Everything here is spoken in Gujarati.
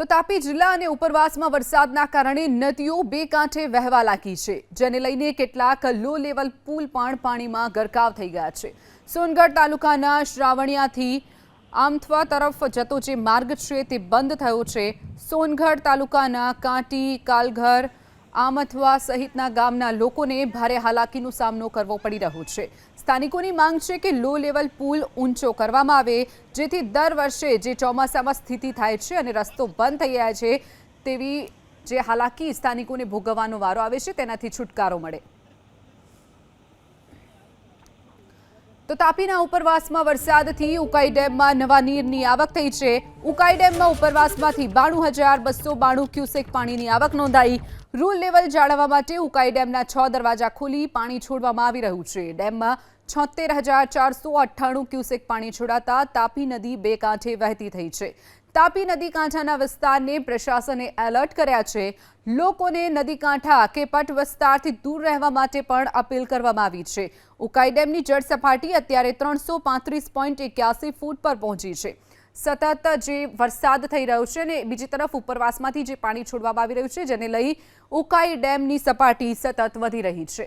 તો તાપી જિલ્લા અને ઉપરવાસમાં વરસાદના કારણે નદીઓ બે કાંઠે વહેવા લાગી છે, જેને લઈને કેટલાક લો લેવલ પુલ પણ પાણીમાં ગરકાવ થઈ ગયા છે। સોનગઢ તાલુકાના શ્રાવણિયાથી આમથવા તરફ જતો જે માર્ગ છે તે બંધ થયો છે। સોનગઢ તાલુકાના કાંટી, કાલઘર, આમથવા સહિતના ગામના લોકોને ભારે હાલાકીનો સામનો કરવો પડી રહ્યો છે। સ્થાનિકોની માંગ છે કે લો લેવલ પુલ ઊંચો કરવામાં આવે, જેથી દર વર્ષે જે ચોમાસામાં સ્થિતિ થાય છે અને રસ્તો બંધ થઈ જાય છે તેવી જે હાલાકી સ્થાનિકોને ભોગવવાનો વારો આવે છે તેનાથી છુટકારો મળે। તો તાપીના ઉપરવાસમાં વરસાદથી ઉકાઈ ડેમમાં નવા નીરની આવક થઈ છે। ઉકાઈ ડેમમાં ઉપરવાસમાંથી 92,292 ક્યુસેક પાણીની આવક નોંધાઈ। રૂલ લેવલ જાળવવા માટે ઉકાઈ ડેમના 6 દરવાજા ખોલી પાણી છોડવામાં આવી રહ્યું છે। ડેમમાં 76,498 ક્યુસેક પાણી છોડાતા તાપી નદી બે કાંઠે વહેતી થઈ છે। તાપી નદી કાંઠાના વિસ્તારને પ્રશાસને એલર્ટ કર્યા છે। લોકોને નદી કાંઠા કે પટ વિસ્તારથી દૂર રહેવા માટે પણ અપીલ કરવામાં આવી છે। ઉકાઈ ડેમની જળ સપાટી અત્યારે 335.81 ફૂટ પર પહોંચી છે। સતત જે વરસાદ થઈ રહ્યો છે અને બીજી તરફ ઉપરવાસમાંથી જે પાણી છોડવામાં આવી રહ્યું છે, જેને લઈ ઉકાઈ ડેમની સપાટી સતત વધી રહી છે।